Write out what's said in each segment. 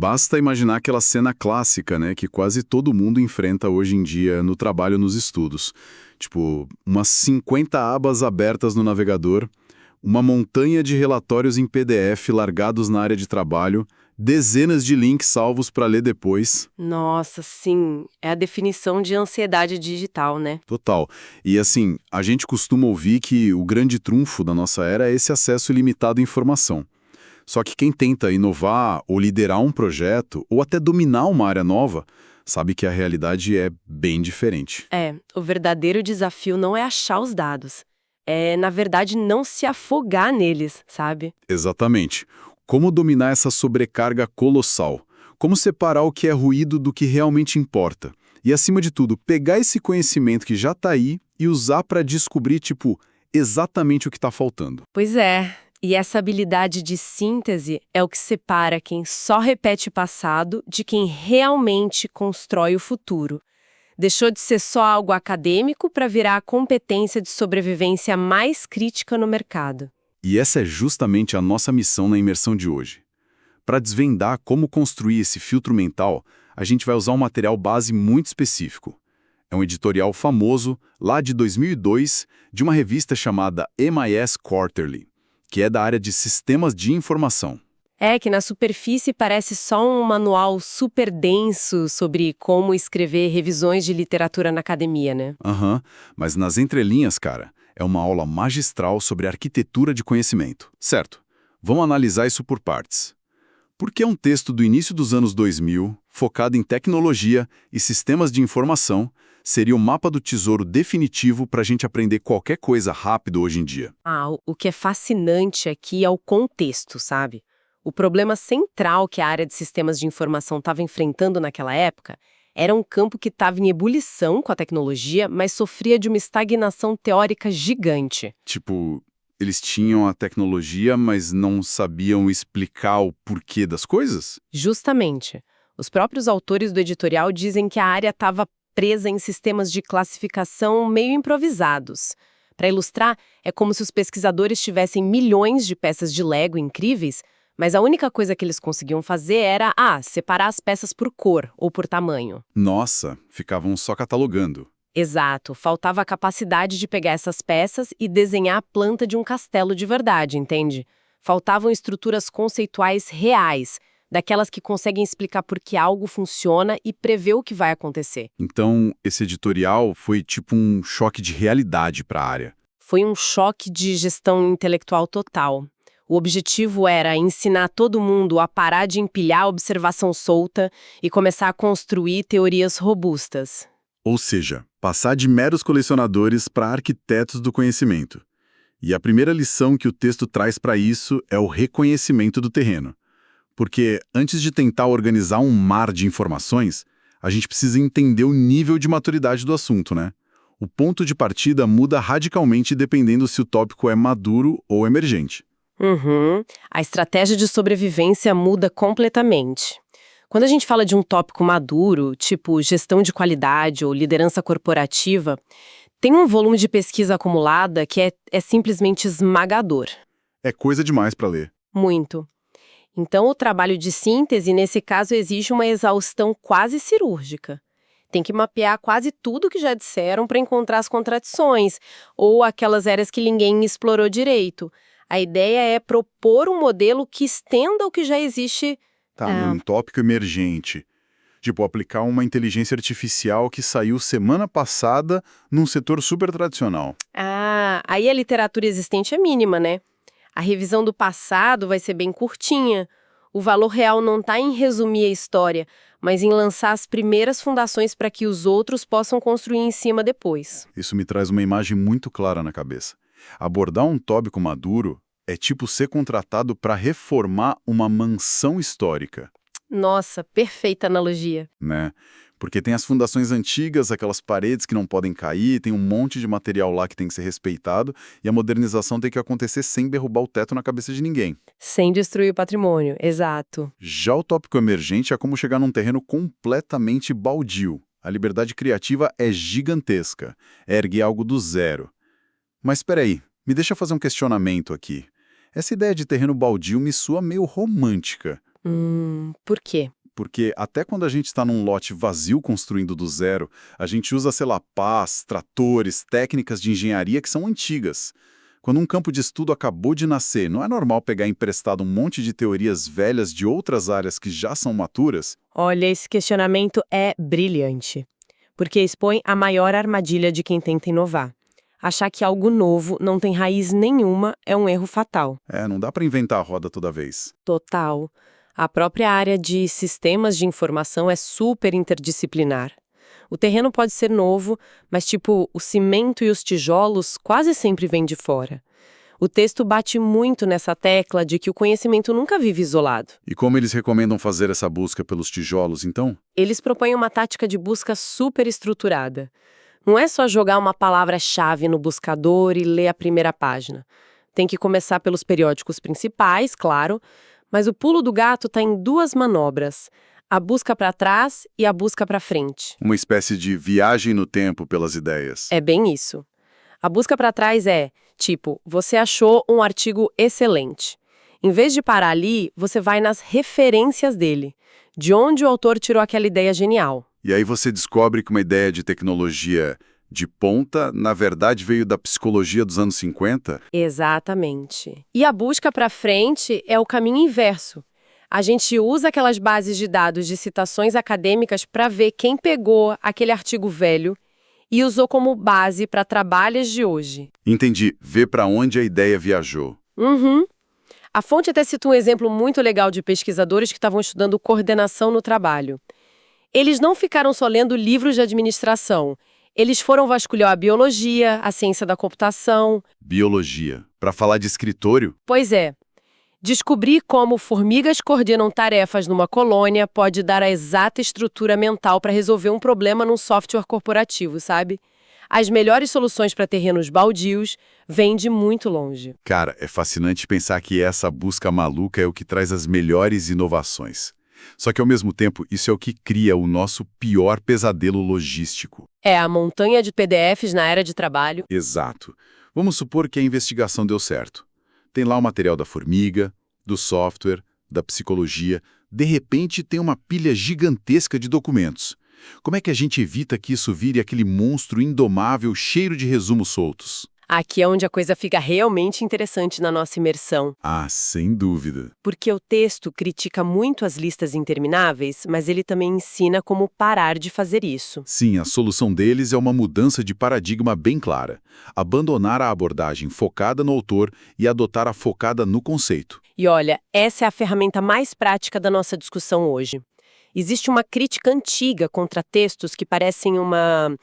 Basta imaginar aquela cena clássica, né, que quase todo mundo enfrenta hoje em dia no trabalho, nos estudos. Tipo, umas 50 abas abertas no navegador, uma montanha de relatórios em PDF largados na área de trabalho, dezenas de links salvos para ler depois. Nossa, sim, é a definição de ansiedade digital, né? Total. E assim, a gente costuma ouvir que o grande trunfo da nossa era é esse acesso ilimitado à informação. Só que quem tenta inovar ou liderar um projeto, ou até dominar uma área nova, sabe que a realidade é bem diferente. É, o verdadeiro desafio não é achar os dados. É, na verdade, não se afogar neles, sabe? Exatamente. Como dominar essa sobrecarga colossal? Como separar o que é ruído do que realmente importa? E, acima de tudo, pegar esse conhecimento que já está aí e usar para descobrir, tipo, exatamente o que está faltando. Pois é. E essa habilidade de síntese é o que separa quem só repete o passado de quem realmente constrói o futuro. Deixou de ser só algo acadêmico para virar a competência de sobrevivência mais crítica no mercado. E essa é justamente a nossa missão na imersão de hoje. Para desvendar como construir esse filtro mental, a gente vai usar um material base muito específico. É um editorial famoso, lá de 2002, de uma revista chamada MIS Quarterly, que é da área de sistemas de informação. É que na superfície parece só um manual super denso sobre como escrever revisões de literatura na academia, né? Aham, mas nas entrelinhas, cara, é uma aula magistral sobre arquitetura de conhecimento. Certo, vamos analisar isso por partes. Porque é um texto do início dos anos 2000, focado em tecnologia e sistemas de informação, seria o mapa do tesouro definitivo para a gente aprender qualquer coisa rápido hoje em dia. O que é fascinante aqui é o contexto, sabe? O problema central que a área de sistemas de informação estava enfrentando naquela época era um campo que estava em ebulição com a tecnologia, mas sofria de uma estagnação teórica gigante. Tipo, eles tinham a tecnologia, mas não sabiam explicar o porquê das coisas? Justamente. Os próprios autores do editorial dizem que a área estava presa em sistemas de classificação meio improvisados. Para ilustrar, é como se os pesquisadores tivessem milhões de peças de Lego incríveis, mas a única coisa que eles conseguiam fazer era, separar as peças por cor ou por tamanho. Nossa, ficavam só catalogando. Exato, faltava a capacidade de pegar essas peças e desenhar a planta de um castelo de verdade, entende? Faltavam estruturas conceituais reais, daquelas que conseguem explicar por que algo funciona e prever o que vai acontecer. Então, esse editorial foi tipo um choque de realidade para a área. Foi um choque de gestão intelectual total. O objetivo era ensinar todo mundo a parar de empilhar a observação solta e começar a construir teorias robustas. Ou seja, passar de meros colecionadores para arquitetos do conhecimento. E a primeira lição que o texto traz para isso é o reconhecimento do terreno. Porque antes de tentar organizar um mar de informações, a gente precisa entender o nível de maturidade do assunto, né? O ponto de partida muda radicalmente dependendo se o tópico é maduro ou emergente. A estratégia de sobrevivência muda completamente. Quando a gente fala de um tópico maduro, tipo gestão de qualidade ou liderança corporativa, tem um volume de pesquisa acumulada que é simplesmente esmagador. É coisa demais para ler. Muito. Então, o trabalho de síntese, nesse caso, exige uma exaustão quase cirúrgica. Tem que mapear quase tudo que já disseram para encontrar as contradições, ou aquelas áreas que ninguém explorou direito. A ideia é propor um modelo que estenda o que já existe. Num tópico emergente. Tipo, aplicar uma inteligência artificial que saiu semana passada num setor super tradicional. Aí a literatura existente é mínima, né? A revisão do passado vai ser bem curtinha. O valor real não está em resumir a história, mas em lançar as primeiras fundações para que os outros possam construir em cima depois. Isso me traz uma imagem muito clara na cabeça. Abordar um tópico maduro é tipo ser contratado para reformar uma mansão histórica. Nossa, perfeita analogia. Né? Porque tem as fundações antigas, aquelas paredes que não podem cair, tem um monte de material lá que tem que ser respeitado, e a modernização tem que acontecer sem derrubar o teto na cabeça de ninguém. Sem destruir o patrimônio, exato. Já o tópico emergente é como chegar num terreno completamente baldio. A liberdade criativa é gigantesca, é erguer algo do zero. Mas espera aí, me deixa fazer um questionamento aqui. Essa ideia de terreno baldio me soa meio romântica. Por quê? Porque até quando a gente está num lote vazio construindo do zero, a gente usa, sei lá, pás, tratores, técnicas de engenharia que são antigas. Quando um campo de estudo acabou de nascer, não é normal pegar emprestado um monte de teorias velhas de outras áreas que já são maturas? Olha, esse questionamento é brilhante, porque expõe a maior armadilha de quem tenta inovar. Achar que algo novo não tem raiz nenhuma é um erro fatal. Não dá para inventar a roda toda vez. Total. A própria área de sistemas de informação é super interdisciplinar. O terreno pode ser novo, mas tipo, o cimento e os tijolos quase sempre vêm de fora. O texto bate muito nessa tecla de que o conhecimento nunca vive isolado. E como eles recomendam fazer essa busca pelos tijolos, então? Eles propõem uma tática de busca super estruturada. Não é só jogar uma palavra-chave no buscador e ler a primeira página. Tem que começar pelos periódicos principais, claro, mas o pulo do gato está em duas manobras: a busca para trás e a busca para frente. Uma espécie de viagem no tempo pelas ideias. É bem isso. A busca para trás é, tipo, você achou um artigo excelente. Em vez de parar ali, você vai nas referências dele, de onde o autor tirou aquela ideia genial. E aí você descobre que uma ideia de tecnologia de ponta, na verdade, veio da psicologia dos anos 50? Exatamente. E a busca para frente é o caminho inverso. A gente usa aquelas bases de dados de citações acadêmicas para ver quem pegou aquele artigo velho e usou como base para trabalhos de hoje. Entendi. Ver para onde a ideia viajou. Uhum. A fonte até cita um exemplo muito legal de pesquisadores que estavam estudando coordenação no trabalho. Eles não ficaram só lendo livros de administração. Eles foram vasculhar a biologia, a ciência da computação. Biologia. Para falar de escritório? Pois é. Descobrir como formigas coordenam tarefas numa colônia pode dar a exata estrutura mental para resolver um problema num software corporativo, sabe? As melhores soluções para terrenos baldios vêm de muito longe. Cara, é fascinante pensar que essa busca maluca é o que traz as melhores inovações. Só que, ao mesmo tempo, isso é o que cria o nosso pior pesadelo logístico. É a montanha de PDFs na era de trabalho. Exato. Vamos supor que a investigação deu certo. Tem lá o material da formiga, do software, da psicologia. De repente, tem uma pilha gigantesca de documentos. Como é que a gente evita que isso vire aquele monstro indomável cheio de resumos soltos? Aqui é onde a coisa fica realmente interessante na nossa imersão. Ah, sem dúvida. Porque o texto critica muito as listas intermináveis, mas ele também ensina como parar de fazer isso. Sim, a solução deles é uma mudança de paradigma bem clara. Abandonar a abordagem focada no autor e adotar a focada no conceito. E olha, essa é a ferramenta mais prática da nossa discussão hoje. Existe uma crítica antiga contra textos que parecem uma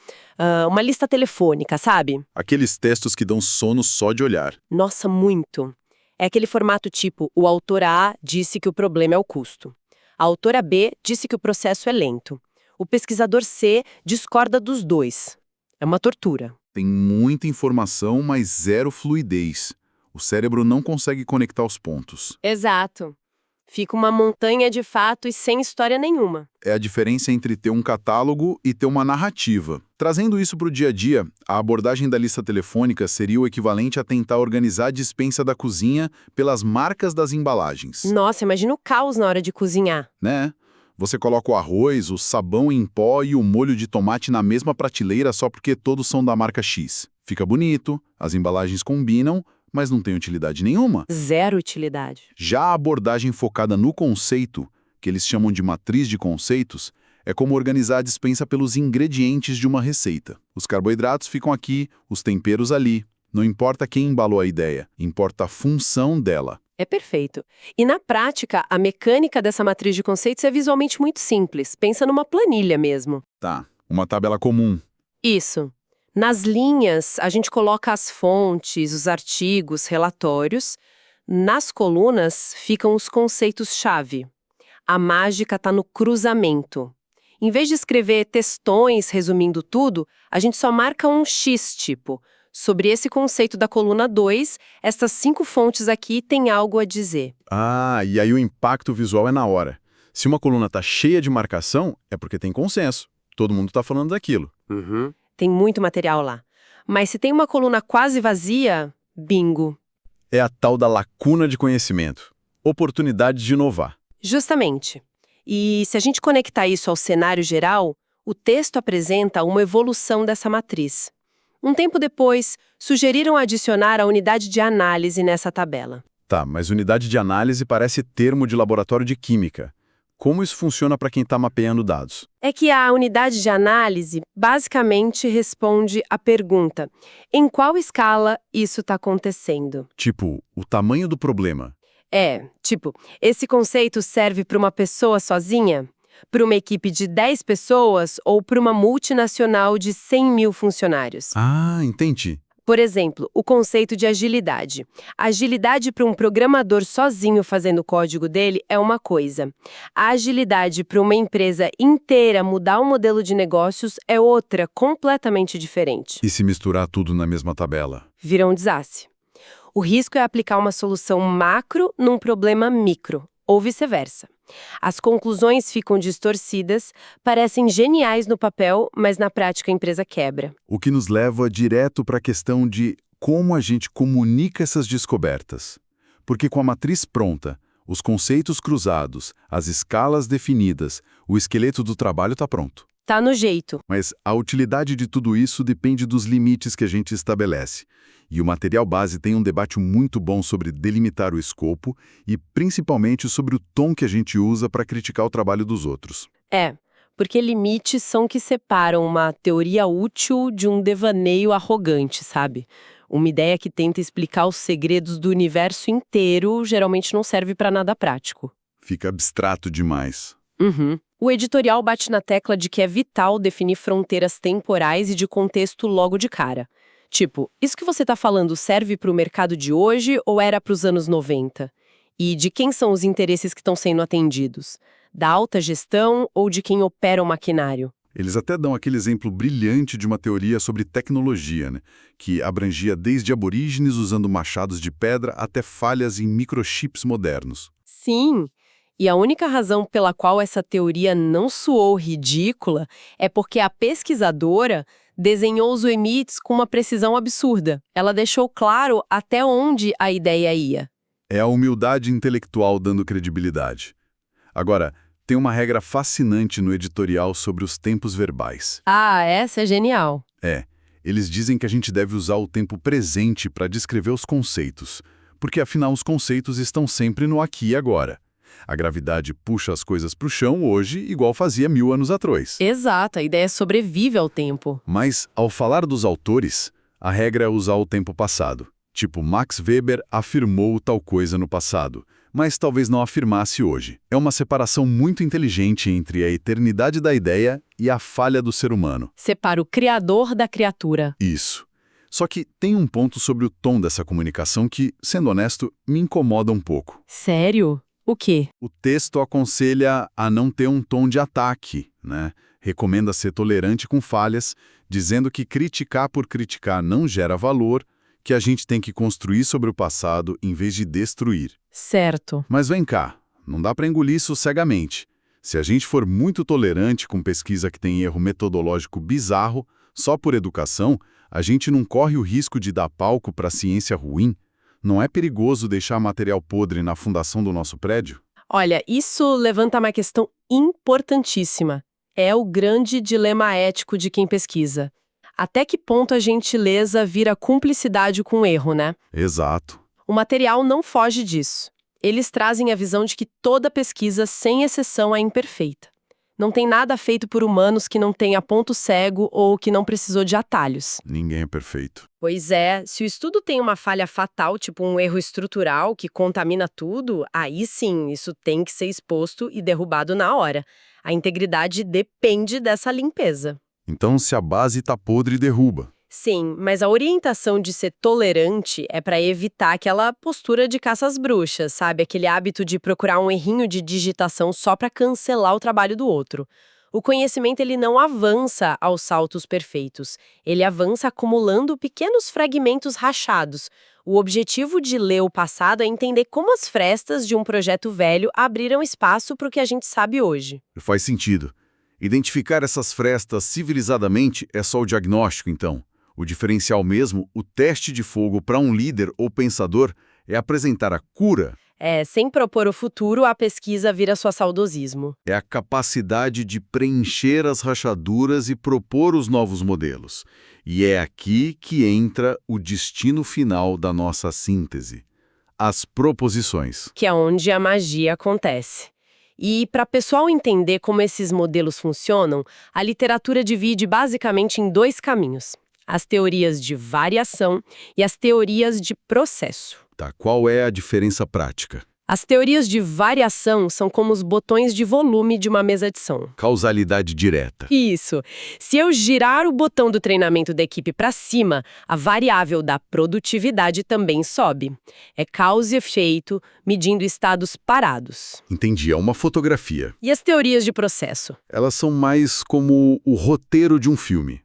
lista telefônica, sabe? Aqueles textos que dão sono só de olhar. Nossa, muito. É aquele formato tipo, o autor A disse que o problema é o custo. A autora B disse que o processo é lento. O pesquisador C discorda dos dois. É uma tortura. Tem muita informação, mas zero fluidez. O cérebro não consegue conectar os pontos. Exato. Fica uma montanha de fatos sem história nenhuma. É a diferença entre ter um catálogo e ter uma narrativa. Trazendo isso para o dia a dia, a abordagem da lista telefônica seria o equivalente a tentar organizar a despensa da cozinha pelas marcas das embalagens. Nossa, imagina o caos na hora de cozinhar. Né? Você coloca o arroz, o sabão em pó e o molho de tomate na mesma prateleira só porque todos são da marca X. Fica bonito, as embalagens combinam, mas não tem utilidade nenhuma. Zero utilidade. Já a abordagem focada no conceito, que eles chamam de matriz de conceitos, é como organizar a despensa pelos ingredientes de uma receita. Os carboidratos ficam aqui, os temperos ali. Não importa quem embalou a ideia, importa a função dela. É perfeito. E na prática, a mecânica dessa matriz de conceitos é visualmente muito simples. Pensa numa planilha mesmo. Tá, uma tabela comum. Isso. Nas linhas, a gente coloca as fontes, os artigos, relatórios. Nas colunas, ficam os conceitos-chave. A mágica está no cruzamento. Em vez de escrever textões resumindo tudo, a gente só marca um X, tipo, sobre esse conceito da coluna 2, estas 5 fontes aqui têm algo a dizer. Ah, e aí o impacto visual é na hora. Se uma coluna está cheia de marcação, é porque tem consenso. Todo mundo está falando daquilo. Tem muito material lá. Mas se tem uma coluna quase vazia, bingo. É a tal da lacuna de conhecimento. Oportunidade de inovar. Justamente. E se a gente conectar isso ao cenário geral, o texto apresenta uma evolução dessa matriz. Um tempo depois, sugeriram adicionar a unidade de análise nessa tabela. Tá, mas unidade de análise parece termo de laboratório de química. Como isso funciona para quem está mapeando dados? É que a unidade de análise basicamente responde à pergunta: em qual escala isso está acontecendo? Tipo, o tamanho do problema. Esse conceito serve para uma pessoa sozinha? Para uma equipe de 10 pessoas ou para uma multinacional de 100 mil funcionários? Ah, entendi. Por exemplo, o conceito de agilidade. Agilidade para um programador sozinho fazendo o código dele é uma coisa. A agilidade para uma empresa inteira mudar o modelo de negócios é outra, completamente diferente. E se misturar tudo na mesma tabela? Vira um desastre. O risco é aplicar uma solução macro num problema micro, ou vice-versa. As conclusões ficam distorcidas, parecem geniais no papel, mas na prática a empresa quebra. O que nos leva direto para a questão de como a gente comunica essas descobertas. Porque com a matriz pronta, os conceitos cruzados, as escalas definidas, o esqueleto do trabalho está pronto. Tá no jeito. Mas a utilidade de tudo isso depende dos limites que a gente estabelece. E o material base tem um debate muito bom sobre delimitar o escopo e principalmente sobre o tom que a gente usa para criticar o trabalho dos outros. Porque limites são que separam uma teoria útil de um devaneio arrogante, sabe? Uma ideia que tenta explicar os segredos do universo inteiro geralmente não serve para nada prático. Fica abstrato demais. O editorial bate na tecla de que é vital definir fronteiras temporais e de contexto logo de cara. Tipo, isso que você está falando serve para o mercado de hoje ou era para os anos 90? E de quem são os interesses que estão sendo atendidos? Da alta gestão ou de quem opera o maquinário? Eles até dão aquele exemplo brilhante de uma teoria sobre tecnologia, né? Que abrangia desde aborígenes usando machados de pedra até falhas em microchips modernos. Sim, e a única razão pela qual essa teoria não soou ridícula é porque a pesquisadora desenhou os limites com uma precisão absurda. Ela deixou claro até onde a ideia ia. É a humildade intelectual dando credibilidade. Agora, tem uma regra fascinante no editorial sobre os tempos verbais. Ah, essa é genial. Eles dizem que a gente deve usar o tempo presente para descrever os conceitos, porque afinal os conceitos estão sempre no aqui e agora. A gravidade puxa as coisas para o chão hoje, igual fazia 1000 anos atrás. Exato, a ideia sobrevive ao tempo. Mas, ao falar dos autores, a regra é usar o tempo passado. Tipo, Max Weber afirmou tal coisa no passado, mas talvez não afirmasse hoje. É uma separação muito inteligente entre a eternidade da ideia e a falha do ser humano. Separa o criador da criatura. Isso. Só que tem um ponto sobre o tom dessa comunicação que, sendo honesto, me incomoda um pouco. Sério? O quê? O texto aconselha a não ter um tom de ataque, né? Recomenda ser tolerante com falhas, dizendo que criticar por criticar não gera valor, que a gente tem que construir sobre o passado em vez de destruir. Certo. Mas vem cá, não dá para engolir isso cegamente. Se a gente for muito tolerante com pesquisa que tem erro metodológico bizarro, só por educação, a gente não corre o risco de dar palco para ciência ruim? Não é perigoso deixar material podre na fundação do nosso prédio? Olha, isso levanta uma questão importantíssima. É o grande dilema ético de quem pesquisa. Até que ponto a gentileza vira cumplicidade com o erro, né? Exato. O material não foge disso. Eles trazem a visão de que toda pesquisa, sem exceção, é imperfeita. Não tem nada feito por humanos que não tenha ponto cego ou que não precisou de atalhos. Ninguém é perfeito. Pois é, se o estudo tem uma falha fatal, tipo um erro estrutural que contamina tudo, aí sim, isso tem que ser exposto e derrubado na hora. A integridade depende dessa limpeza. Então, se a base tá podre, derruba. Sim, mas a orientação de ser tolerante é para evitar aquela postura de caça às bruxas, sabe? Aquele hábito de procurar um errinho de digitação só para cancelar o trabalho do outro. O conhecimento ele não avança aos saltos perfeitos. Ele avança acumulando pequenos fragmentos rachados. O objetivo de ler o passado é entender como as frestas de um projeto velho abriram espaço para o que a gente sabe hoje. Faz sentido. Identificar essas frestas civilizadamente é só o diagnóstico, então. O diferencial mesmo, o teste de fogo para um líder ou pensador, é apresentar a cura. Sem propor o futuro, a pesquisa vira só saudosismo. É a capacidade de preencher as rachaduras e propor os novos modelos. E é aqui que entra o destino final da nossa síntese: as proposições. Que é onde a magia acontece. E para o pessoal entender como esses modelos funcionam, a literatura divide basicamente em dois caminhos: as teorias de variação e as teorias de processo. Tá, qual é a diferença prática? As teorias de variação são como os botões de volume de uma mesa de som. Causalidade direta. Isso. Se eu girar o botão do treinamento da equipe para cima, a variável da produtividade também sobe. É causa e efeito, medindo estados parados. Entendi, é uma fotografia. E as teorias de processo? Elas são mais como o roteiro de um filme.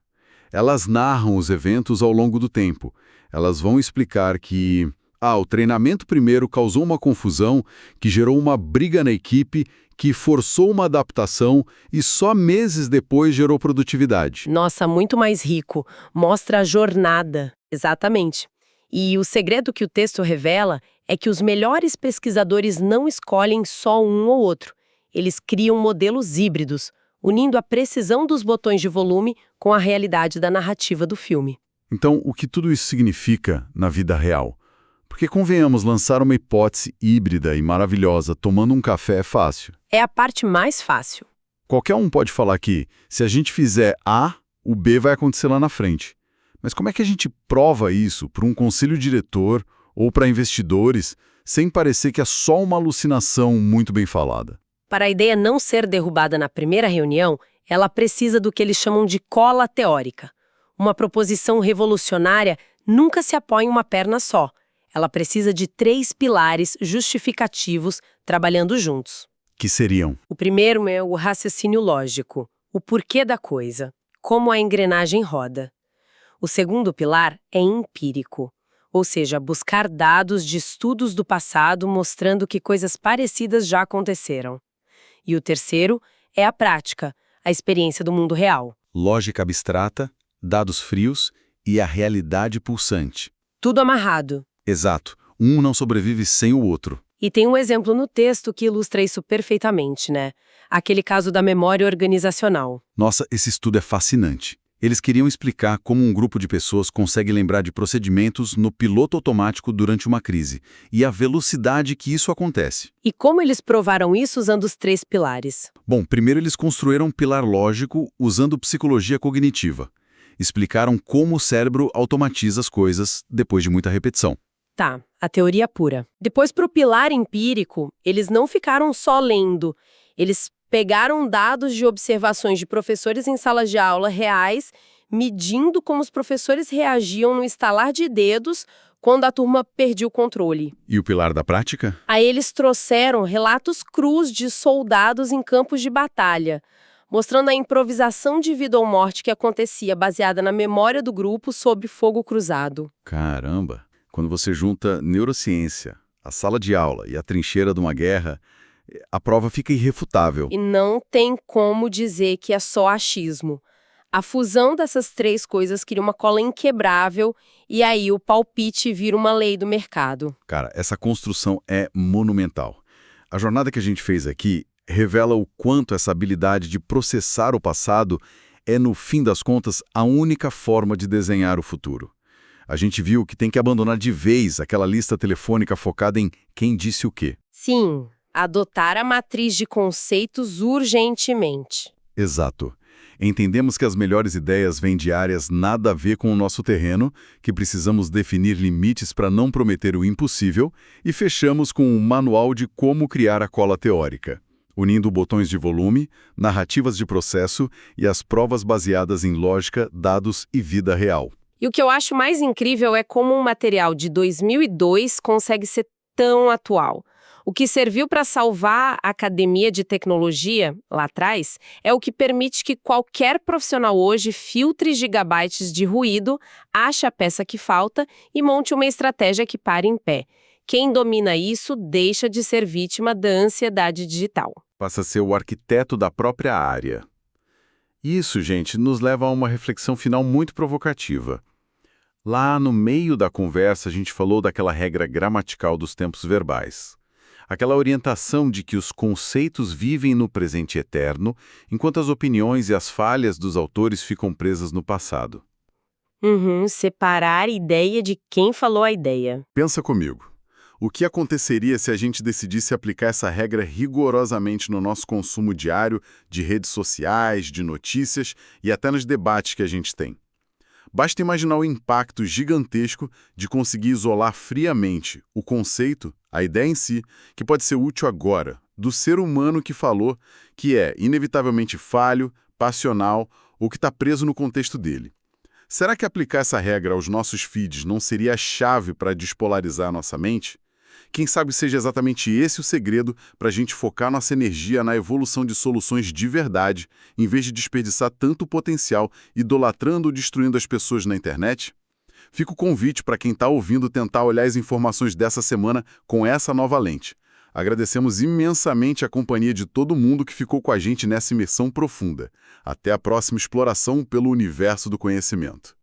Elas narram os eventos ao longo do tempo. Elas vão explicar que o treinamento primeiro causou uma confusão que gerou uma briga na equipe, que forçou uma adaptação e só meses depois gerou produtividade. Nossa, muito mais rico. Mostra a jornada. Exatamente. E o segredo que o texto revela é que os melhores pesquisadores não escolhem só um ou outro. Eles criam modelos híbridos, unindo a precisão dos botões de volume com a realidade da narrativa do filme. Então, o que tudo isso significa na vida real? Porque, convenhamos, lançar uma hipótese híbrida e maravilhosa tomando um café é fácil. É a parte mais fácil. Qualquer um pode falar que, se a gente fizer A, o B vai acontecer lá na frente. Mas como é que a gente prova isso para um conselho diretor ou para investidores, sem parecer que é só uma alucinação muito bem falada? Para a ideia não ser derrubada na primeira reunião, ela precisa do que eles chamam de cola teórica. Uma proposição revolucionária nunca se apoia em uma perna só. Ela precisa de 3 pilares justificativos trabalhando juntos. Que seriam? O primeiro é o raciocínio lógico, o porquê da coisa, como a engrenagem roda. O segundo pilar é empírico, ou seja, buscar dados de estudos do passado mostrando que coisas parecidas já aconteceram. E o terceiro é a prática, a experiência do mundo real. Lógica abstrata, dados frios e a realidade pulsante. Tudo amarrado. Exato. Um não sobrevive sem o outro. E tem um exemplo no texto que ilustra isso perfeitamente, né? Aquele caso da memória organizacional. Nossa, esse estudo é fascinante. Eles queriam explicar como um grupo de pessoas consegue lembrar de procedimentos no piloto automático durante uma crise e a velocidade que isso acontece. E como eles provaram isso usando os 3 pilares? Bom, primeiro eles construíram um pilar lógico usando psicologia cognitiva. Explicaram como o cérebro automatiza as coisas depois de muita repetição. Tá, a teoria pura. Depois, para o pilar empírico, eles não ficaram só lendo. Eles pegaram dados de observações de professores em salas de aula reais, medindo como os professores reagiam no estalar de dedos quando a turma perdia o controle. E o pilar da prática? Aí eles trouxeram relatos crus de soldados em campos de batalha, mostrando a improvisação de vida ou morte que acontecia baseada na memória do grupo sob fogo cruzado. Caramba! Quando você junta neurociência, a sala de aula e a trincheira de uma guerra, a prova fica irrefutável. E não tem como dizer que é só achismo. A fusão dessas 3 coisas cria uma cola inquebrável e aí o palpite vira uma lei do mercado. Cara, essa construção é monumental. A jornada que a gente fez aqui revela o quanto essa habilidade de processar o passado é, no fim das contas, a única forma de desenhar o futuro. A gente viu que tem que abandonar de vez aquela lista telefônica focada em quem disse o quê. Sim, adotar a matriz de conceitos urgentemente. Exato. Entendemos que as melhores ideias vêm de áreas nada a ver com o nosso terreno, que precisamos definir limites para não prometer o impossível, e fechamos com um manual de como criar a cola teórica, unindo botões de volume, narrativas de processo e as provas baseadas em lógica, dados e vida real. E o que eu acho mais incrível é como um material de 2002 consegue ser tão atual. O que serviu para salvar a academia de tecnologia, lá atrás, é o que permite que qualquer profissional hoje filtre gigabytes de ruído, ache a peça que falta e monte uma estratégia que pare em pé. Quem domina isso deixa de ser vítima da ansiedade digital. Passa a ser o arquiteto da própria área. Isso, gente, nos leva a uma reflexão final muito provocativa. Lá no meio da conversa, a gente falou daquela regra gramatical dos tempos verbais. Aquela orientação de que os conceitos vivem no presente eterno, enquanto as opiniões e as falhas dos autores ficam presas no passado. Uhum, separar ideia de quem falou a ideia. Pensa comigo. O que aconteceria se a gente decidisse aplicar essa regra rigorosamente no nosso consumo diário de redes sociais, de notícias e até nos debates que a gente tem? Basta imaginar o impacto gigantesco de conseguir isolar friamente o conceito, a ideia em si, que pode ser útil agora, do ser humano que falou, que é inevitavelmente falho, passional ou que está preso no contexto dele. Será que aplicar essa regra aos nossos feeds não seria a chave para despolarizar a nossa mente? Quem sabe seja exatamente esse o segredo para a gente focar nossa energia na evolução de soluções de verdade, em vez de desperdiçar tanto potencial idolatrando ou destruindo as pessoas na internet? Fica o convite para quem está ouvindo tentar olhar as informações dessa semana com essa nova lente. Agradecemos imensamente a companhia de todo mundo que ficou com a gente nessa imersão profunda. Até a próxima exploração pelo universo do conhecimento.